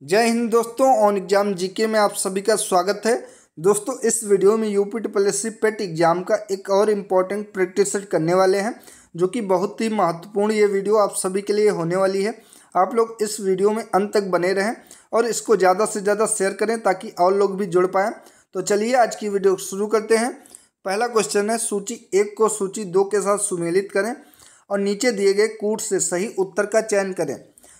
जय हिंद दोस्तों। On exam GK में आप सभी का स्वागत है। दोस्तों इस वीडियो में यूपी ट्रिपलएससी पेट एग्जाम का एक और इम्पॉर्टेंट प्रैक्टिस सेट करने वाले हैं, जो कि बहुत ही महत्वपूर्ण ये वीडियो आप सभी के लिए होने वाली है। आप लोग इस वीडियो में अंत तक बने रहें और इसको ज़्यादा से ज़्यादा शेयर करें ताकि और लोग भी जुड़ पाएँ। तो चलिए आज की वीडियो शुरू करते हैं। पहला क्वेश्चन है, सूची 1 को सूची 2 के साथ सुमेलित करें और नीचे दिए गए कूट से सही उत्तर का चयन करें।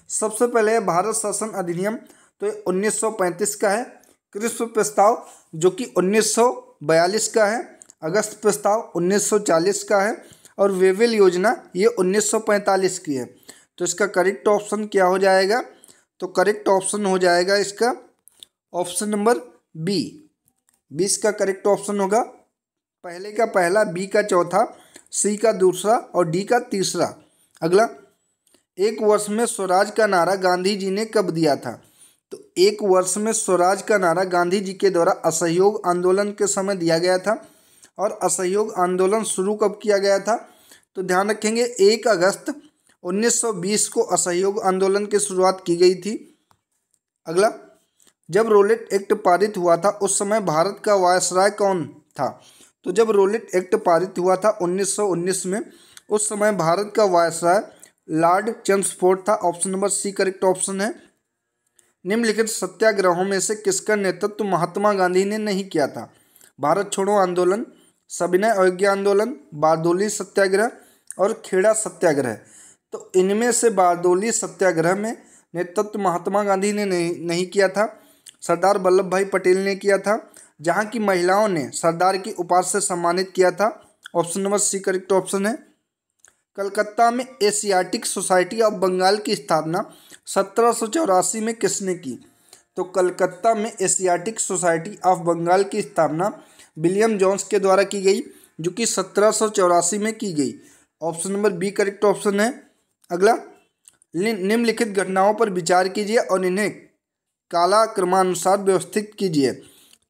सबसे पहले है भारत शासन अधिनियम, तो ये 1935 का है। कृषि प्रस्ताव जो कि 1942 का है। अगस्त प्रस्ताव 1940 का है और वेवेल योजना ये 1945 की है। तो इसका करेक्ट ऑप्शन क्या हो जाएगा? तो करेक्ट ऑप्शन हो जाएगा इसका ऑप्शन नंबर बी। 20 का करेक्ट ऑप्शन होगा। पहले का पहला, बी का चौथा, सी का दूसरा और डी का तीसरा। अगला, एक वर्ष में स्वराज का नारा गांधी जी ने कब दिया था? तो एक वर्ष में स्वराज का नारा गांधी जी के द्वारा असहयोग आंदोलन के समय दिया गया था। और असहयोग आंदोलन शुरू कब किया गया था? तो ध्यान रखेंगे 1 अगस्त 1920 को असहयोग आंदोलन की शुरुआत की गई थी। अगला, जब रोलेट एक्ट पारित हुआ था उस समय भारत का वायसराय कौन था? तो जब रोलेट एक्ट पारित हुआ था 1919 में, उस समय भारत का वायसराय लॉर्ड चेम्सफोर्ड था। Option number C correct option है। निम्नलिखित सत्याग्रहों में से किसका नेतृत्व महात्मा गांधी ने नहीं किया था? भारत छोड़ो आंदोलन, सविनय अवज्ञा आंदोलन, बारदोली सत्याग्रह और खेड़ा सत्याग्रह। तो इनमें से बारदोली सत्याग्रह में नेतृत्व महात्मा गांधी ने नहीं किया था, सरदार वल्लभ भाई पटेल ने किया था, जहाँ की महिलाओं ने सरदार की उपाधि से सम्मानित किया था। Option number C correct option है। कलकत्ता में एशियाटिक सोसाइटी ऑफ बंगाल की स्थापना 1784 में किसने की? तो कलकत्ता में एशियाटिक सोसाइटी ऑफ बंगाल की स्थापना विलियम जोन्स के द्वारा की गई, जो कि 1784 में की गई। Option number B correct option है। अगला, निम्नलिखित घटनाओं पर विचार कीजिए और इन्हें कालक्रमानुसार व्यवस्थित कीजिए।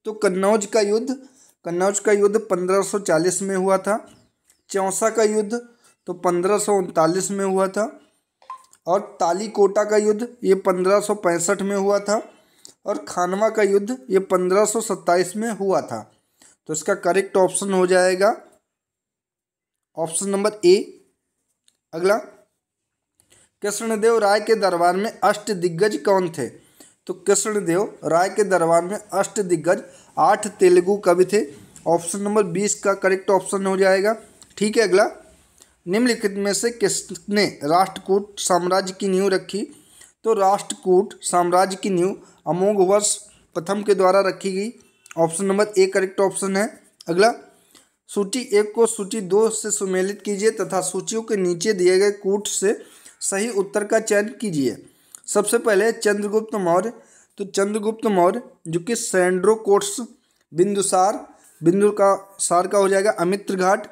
तो कन्नौज का युद्ध 1540 में हुआ था। चौसा का युद्ध तो 1539 में हुआ था। और तालीकोटा का युद्ध ये 1565 में हुआ था। और खानवा का युद्ध ये 1527 में हुआ था। तो इसका करेक्ट ऑप्शन हो जाएगा ऑप्शन नंबर ए। अगला, कृष्णदेव राय के दरबार में अष्टदिग्गज कौन थे? तो कृष्णदेव राय के दरबार में अष्टदिग्गज 8 तेलुगु कवि थे। ऑप्शन नंबर 20 का करेक्ट ऑप्शन हो जाएगा। ठीक है। अगला, निम्नलिखित में से किसने राष्ट्रकूट साम्राज्य की नींव रखी? तो राष्ट्रकूट साम्राज्य की नींव अमोघवर्ष प्रथम के द्वारा रखी गई। Option number A correct option है। अगला, सूची 1 को सूची 2 से सुमेलित कीजिए तथा सूचियों के नीचे दिए गए कूट से सही उत्तर का चयन कीजिए। सबसे पहले चंद्रगुप्त मौर्य, तो चंद्रगुप्त मौर्य जो कि सैंड्रोकोट्स, बिंदुसार का हो जाएगा अमित्र घाट,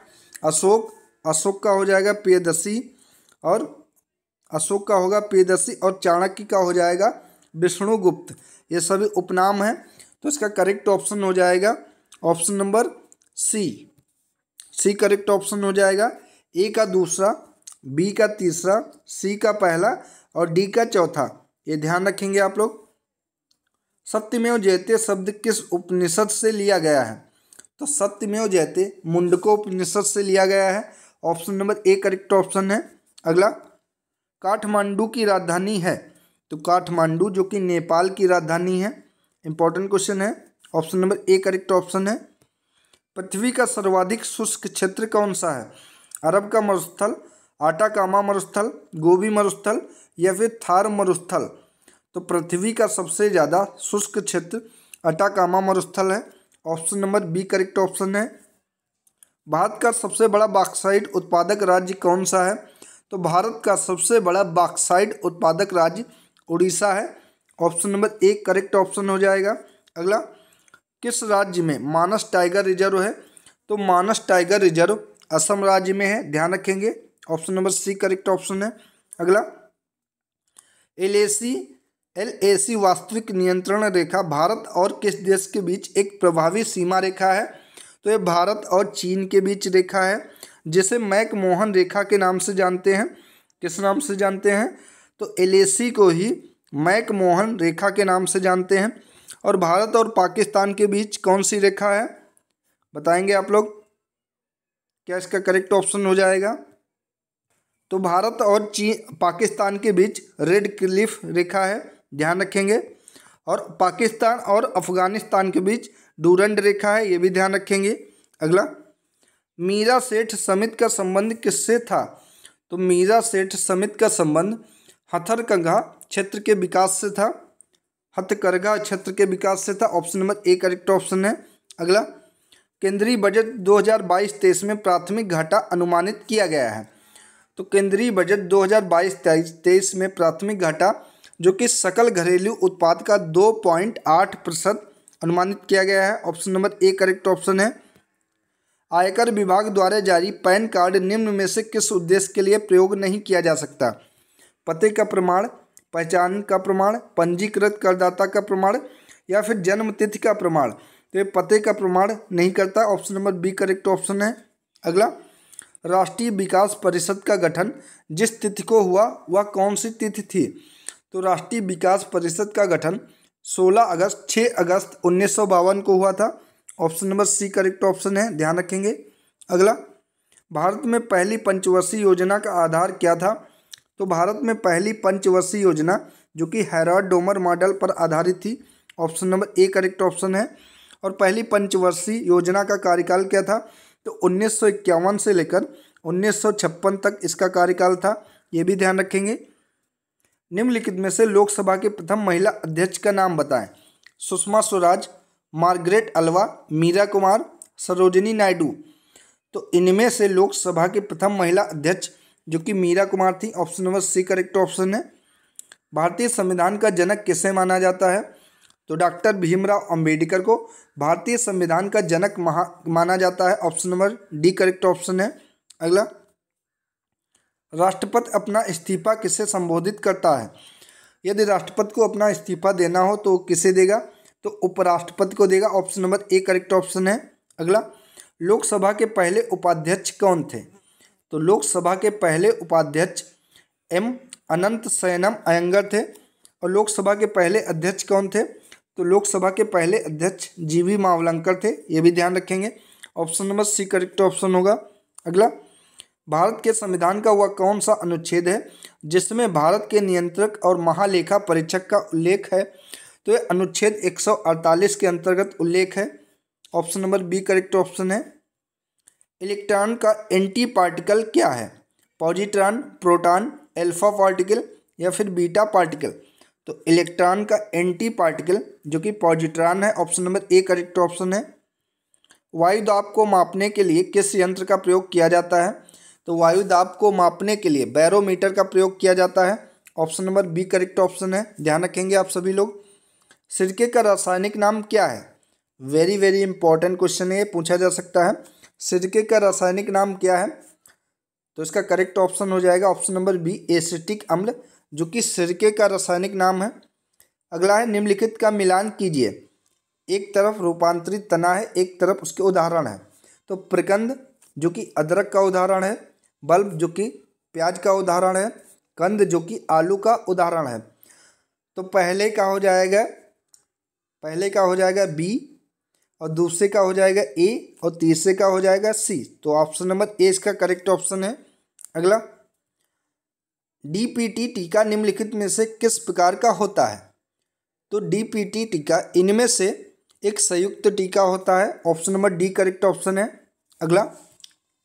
अशोक का हो जाएगा प्रियदर्शी, और अशोक का होगा प्रियदर्शी, और चाणक्य का हो जाएगा विष्णुगुप्त। ये सभी उपनाम हैं। तो इसका करेक्ट ऑप्शन हो जाएगा option number C correct option हो जाएगा। ए का दूसरा, बी का तीसरा, सी का पहला और डी का चौथा। ये ध्यान रखेंगे आप लोग। सत्यमेव जयते शब्द किस उपनिषद से लिया गया है? तो सत्यमेव जयते मुंडकोपनिषद से लिया गया है। Option number A correct option है। अगला, काठमांडू की राजधानी है, तो काठमांडू जो कि नेपाल की राजधानी है। इंपॉर्टेंट क्वेश्चन है। Option number A correct option है। पृथ्वी का सर्वाधिक शुष्क क्षेत्र कौन सा है? अरब का मरुस्थल, आटाकामा मरुस्थल, गोबी मरुस्थल या फिर थार मरुस्थल? तो पृथ्वी का सबसे ज़्यादा शुष्क क्षेत्र आटाकामा मरुस्थल है। Option number B correct option है। भारत का सबसे बड़ा बॉक्साइट उत्पादक राज्य कौन सा है? तो भारत का सबसे बड़ा बॉक्साइट उत्पादक राज्य उड़ीसा है। Option number A correct option हो जाएगा। अगला, किस राज्य में मानस टाइगर रिजर्व है? तो मानस टाइगर रिजर्व असम राज्य में है। ध्यान रखेंगे। Option number C correct option है। अगला, एलएसी वास्तविक नियंत्रण रेखा भारत और किस देश के बीच एक प्रभावी सीमा रेखा है? तो ये भारत और चीन के बीच रेखा है, जिसे मैकमोहन रेखा के नाम से जानते हैं। किस नाम से जानते हैं? तो एलएसी को ही मैकमोहन रेखा के नाम से जानते हैं। और भारत और पाकिस्तान के बीच कौन सी रेखा है, बताएंगे आप लोग। क्या इसका करेक्ट ऑप्शन हो जाएगा? तो भारत और पाकिस्तान के बीच रेड क्लिफ रेखा है, ध्यान रखेंगे। और पाकिस्तान और अफगानिस्तान के बीच डूरंड रेखा है, ये भी ध्यान रखेंगे। अगला, मीरा सेठ समिति का संबंध किससे था? तो मीरा सेठ समिति का संबंध हथकरघा क्षेत्र के विकास से था। हथकरघा क्षेत्र के विकास से था। Option number A correct option है। अगला, केंद्रीय बजट 2022-23 में प्राथमिक घाटा अनुमानित किया गया है। तो केंद्रीय बजट 2022-23 में प्राथमिक घाटा जो कि सकल घरेलू उत्पाद का 2.8% अनुमानित किया गया है। Option number A correct option है। आयकर विभाग द्वारा जारी पैन कार्ड निम्न में से किस उद्देश्य के लिए प्रयोग नहीं किया जा सकता? पते का प्रमाण, पहचान का प्रमाण, पंजीकृत करदाता का प्रमाण या फिर जन्म तिथि का प्रमाण। तो ये पते का प्रमाण नहीं करता। Option number B correct option है। अगला, राष्ट्रीय विकास परिषद का गठन जिस तिथि को हुआ वह कौन सी तिथि थी? तो राष्ट्रीय विकास परिषद का गठन 6 अगस्त 1952 को हुआ था। Option number C correct option है, ध्यान रखेंगे। अगला, भारत में पहली पंचवर्षीय योजना का आधार क्या था? तो भारत में पहली पंचवर्षीय योजना जो कि हैराल्ड डोमर मॉडल पर आधारित थी। Option number A correct option है। और पहली पंचवर्षीय योजना का कार्यकाल क्या था? तो 1951 से लेकर 1956 तक इसका कार्यकाल था, ये भी ध्यान रखेंगे। निम्नलिखित में से लोकसभा के प्रथम महिला अध्यक्ष का नाम बताएं। सुषमा स्वराज, मार्गरेट अल्वा, मीरा कुमार, सरोजिनी नायडू। तो इनमें से लोकसभा के प्रथम महिला अध्यक्ष जो कि मीरा कुमार थी। Option number C correct option है। भारतीय संविधान का जनक किसे माना जाता है? तो डॉक्टर भीमराव अंबेडकर को भारतीय संविधान का जनक माना जाता है। Option number D correct option है। अगला, राष्ट्रपति अपना इस्तीफा किसे संबोधित करता है? यदि राष्ट्रपति को अपना इस्तीफा देना हो तो किसे देगा? तो उपराष्ट्रपति को देगा। Option number A correct option है। अगला, लोकसभा के पहले उपाध्यक्ष कौन थे? तो लोकसभा के पहले उपाध्यक्ष एम अनंत शयनम अयंगर थे। और लोकसभा के पहले अध्यक्ष कौन थे? तो लोकसभा के पहले अध्यक्ष जीवी मावलंकर थे, ये भी ध्यान रखेंगे। Option number C correct option होगा। अगला, भारत के संविधान का वह कौन सा अनुच्छेद है जिसमें भारत के नियंत्रक और महालेखा परीक्षक का उल्लेख है? तो ये अनुच्छेद 148 के अंतर्गत उल्लेख है। Option number B correct option है। इलेक्ट्रॉन का एंटी पार्टिकल क्या है? पॉजिट्रॉन, प्रोटॉन, अल्फा पार्टिकल या फिर बीटा पार्टिकल। तो इलेक्ट्रॉन का एंटी पार्टिकल जो कि पॉजिट्रॉन है। Option number A correct option है। वायु दाब को मापने के लिए किस यंत्र का प्रयोग किया जाता है? तो वायु दाब को मापने के लिए बैरोमीटर का प्रयोग किया जाता है। Option number B correct option है, ध्यान रखेंगे आप सभी लोग। सिरके का रासायनिक नाम क्या है? वेरी वेरी इंपॉर्टेंट क्वेश्चन है, पूछा जा सकता है। सिरके का रासायनिक नाम क्या है? तो इसका करेक्ट ऑप्शन हो जाएगा ऑप्शन नंबर बी एसिटिक अम्ल, जो कि सिरके का रासायनिक नाम है। अगला है, निम्नलिखित का मिलान कीजिए। एक तरफ रूपांतरित तना है, एक तरफ उसके उदाहरण है। तो प्रकंद जो कि अदरक का उदाहरण है, बल्ब जो कि प्याज का उदाहरण है, कंद जो कि आलू का उदाहरण है। तो पहले का हो जाएगा बी, और दूसरे का हो जाएगा ए, और तीसरे का हो जाएगा सी। तो ऑप्शन नंबर ए इसका करेक्ट ऑप्शन है। अगला, डीपीटी टीका निम्नलिखित में से किस प्रकार का होता है? तो डीपीटी टीका इनमें से एक संयुक्त टीका होता है। Option number D correct option है। अगला,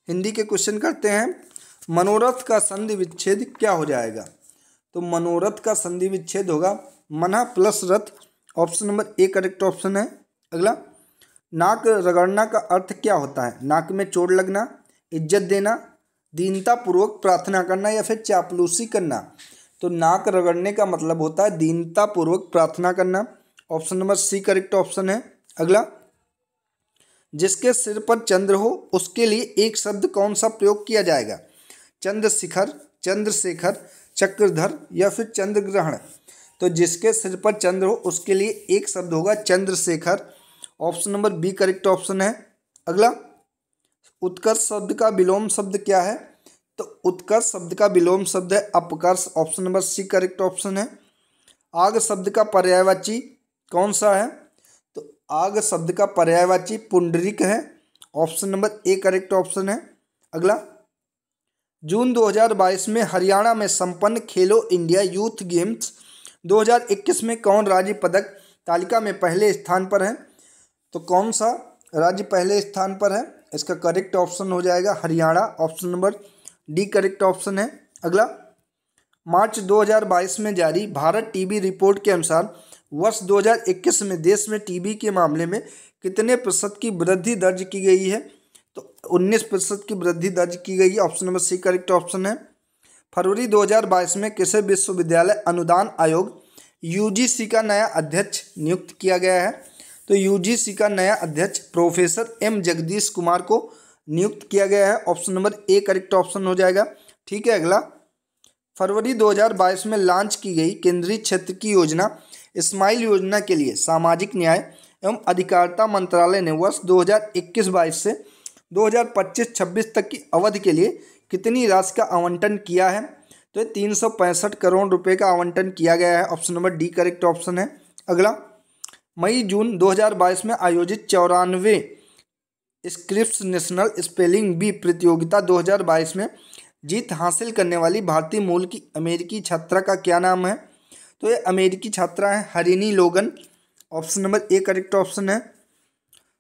हिंदी के क्वेश्चन करते हैं। मनोरथ का संधि विच्छेद क्या हो जाएगा? तो मनोरथ का संधि विच्छेद होगा मनः plus Rath. Option number A correct option है। अगला, नाक रगड़ना का अर्थ क्या होता है? नाक में चोट लगना, इज्जत देना, दीनतापूर्वक प्रार्थना करना या फिर चापलूसी करना। तो नाक रगड़ने का मतलब होता है दीनतापूर्वक प्रार्थना करना। Option number C correct option है। अगला, जिसके सिर पर चंद्र हो उसके लिए एक शब्द कौन सा प्रयोग किया जाएगा? चंद्रशिखर, चंद्रशेखर, चक्रधर या फिर चंद्रग्रहण। तो जिसके सिर पर चंद्र हो उसके लिए एक शब्द होगा Chandrashekhar. Option number B correct option है। अगला, उत्कर्ष शब्द का विलोम शब्द क्या है? तो उत्कर्ष शब्द का विलोम शब्द है अपकर्ष। Option number C correct option है। आग शब्द का पर्यायवाची कौन सा है? तो आग शब्द का पर्यायवाची पुंडरीक है। Option number A correct option है। अगला, जून 2022 में हरियाणा में संपन्न खेलो इंडिया यूथ गेम्स 2021 में कौन राज्य पदक तालिका में पहले स्थान पर है? तो कौन सा राज्य पहले स्थान पर है? इसका करेक्ट ऑप्शन हो जाएगा Haryana. Option number D correct option है। अगला, मार्च 2022 में जारी भारत टीबी रिपोर्ट के अनुसार वर्ष 2021 में देश में टीबी के मामले में कितने प्रतिशत की वृद्धि दर्ज की गई है? तो 19% की वृद्धि दर्ज की गई है। Option number C correct option है। फरवरी 2022 में किसे विश्वविद्यालय अनुदान आयोग यूजीसी का नया अध्यक्ष नियुक्त किया गया है? तो यूजीसी का नया अध्यक्ष प्रोफेसर एम जगदीश कुमार को नियुक्त किया गया है। Option number A correct option हो जाएगा। ठीक है। अगला, फरवरी 2022 में लॉन्च की गई केंद्रीय क्षेत्र की योजना स्माइल योजना के लिए सामाजिक न्याय एवं अधिकारिता मंत्रालय ने वर्ष 2021-22 से 2025-26 तक की अवधि के लिए कितनी राशि का आवंटन किया है? तो 365 करोड़ रुपए का आवंटन किया गया है। Option number D correct option है। अगला, मई जून 2022 में आयोजित 94 स्क्रिप्स नेशनल स्पेलिंग बी प्रतियोगिता 2022 में जीत हासिल करने वाली भारतीय मूल की अमेरिकी छात्रा का क्या नाम है? तो ये अमेरिकी छात्रा है हरिनी लोगन। Option number A correct option है।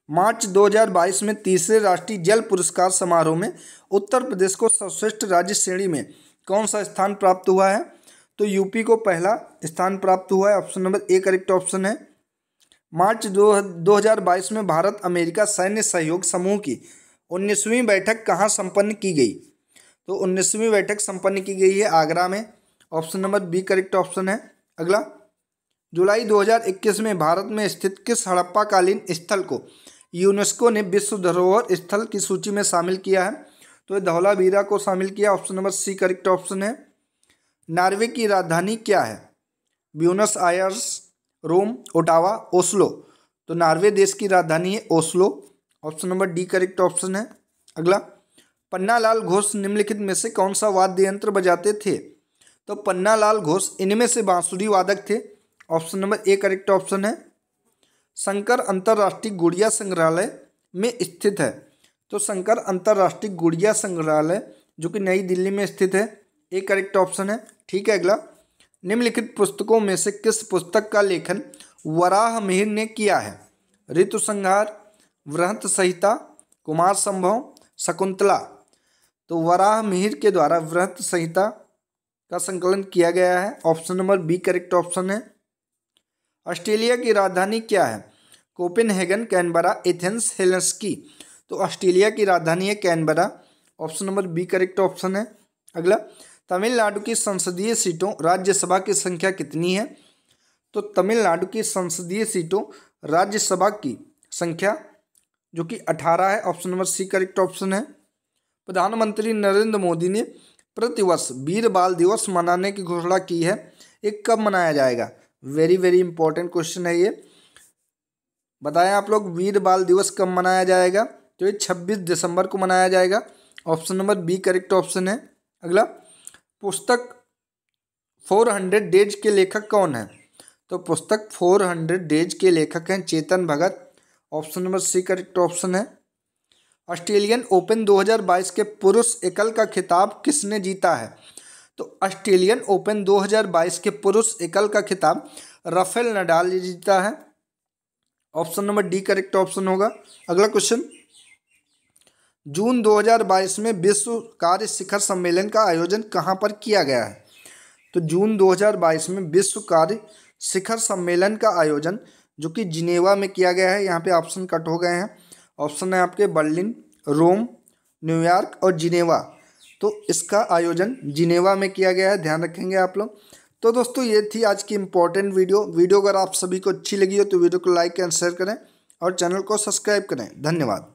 मार्च 2022 में तीसरे राष्ट्रीय जल पुरस्कार समारोह में उत्तर प्रदेश को सर्वश्रेष्ठ राज्य श्रेणी में कौन सा स्थान प्राप्त हुआ है? तो यूपी को पहला स्थान प्राप्त हुआ है। Option number A correct option है। मार्च 2022 में भारत अमेरिका सैन्य सहयोग समूह की 19वीं बैठक कहाँ संपन्न की गई? तो 19वीं बैठक संपन्न की गई है आगरा में। Option number B correct option है। अगला, जुलाई 2021 में भारत में स्थित किस हड़प्पा कालीन स्थल को यूनेस्को ने विश्व धरोहर स्थल की सूची में शामिल किया है? तो धौलावीरा को शामिल किया। Option number C correct option है। नॉर्वे की राजधानी क्या है? Buenos Aires, Rome, Ottawa, Oslo. तो नॉर्वे देश की राजधानी है Oslo. Option number D correct option है। अगला, पन्नालाल घोष निम्नलिखित में से कौन सा वाद्य यंत्र बजाते थे? तो पन्नालाल घोष इनमें से बांसुरी वादक थे। Option number A correct option है। शंकर अंतर्राष्ट्रीय गुड़िया संग्रहालय में स्थित है। तो शंकर अंतर्राष्ट्रीय गुड़िया संग्रहालय जो कि नई दिल्ली में स्थित है, ए करेक्ट ऑप्शन है। ठीक है। अगला, निम्नलिखित पुस्तकों में से किस पुस्तक का लेखन वराह मिहिर ने किया है? ऋतु संहार, वृहत संहिता, कुमार संभव, शकुंतला। तो वराह मिहिर के द्वारा वृहत संहिता का संकलन किया गया है। Option number B correct option है। ऑस्ट्रेलिया की राजधानी क्या है? Copenhagen, Canberra, Athens, Helsinki. तो ऑस्ट्रेलिया की राजधानी है Canberra. Option number B correct option है। अगला, तमिलनाडु की संसदीय सीटों राज्यसभा की संख्या कितनी है? तो तमिलनाडु की संसदीय सीटों राज्यसभा की संख्या जो कि 18 है। Option number C correct option है। प्रधानमंत्री नरेंद्र मोदी ने प्रतिवर्ष वीर बाल दिवस मनाने की घोषणा की है। ये कब मनाया जाएगा? वेरी वेरी इंपॉर्टेंट क्वेश्चन है ये। बताएं आप लोग, वीर बाल दिवस कब मनाया जाएगा? तो ये 26 दिसंबर को मनाया जाएगा। Option number B correct option है। अगला, पुस्तक 400 डेज के लेखक कौन है? तो पुस्तक 400 डेज के लेखक हैं Chetan Bhagat. Option number C correct option है। ऑस्ट्रेलियन ओपन 2022 के पुरुष एकल का खिताब किसने जीता है? तो ऑस्ट्रेलियन ओपन 2022 के पुरुष एकल का खिताब राफेल नडाल ने जीता है। Option number D correct option होगा। अगला क्वेश्चन, जून 2022 में विश्व कार्य शिखर सम्मेलन का आयोजन कहाँ पर किया गया है? तो जून 2022 में विश्व कार्य शिखर सम्मेलन का आयोजन जो कि जिनेवा में किया गया है। यहाँ पे ऑप्शन कट हो गए हैं। ऑप्शन है आपके बर्लिन, रोम, न्यूयॉर्क और जिनेवा। तो इसका आयोजन जिनेवा में किया गया है, ध्यान रखेंगे आप लोग। तो दोस्तों ये थी आज की इम्पोर्टेंट वीडियो अगर आप सभी को अच्छी लगी हो तो वीडियो को लाइक एंड शेयर करें और चैनल को सब्सक्राइब करें। धन्यवाद।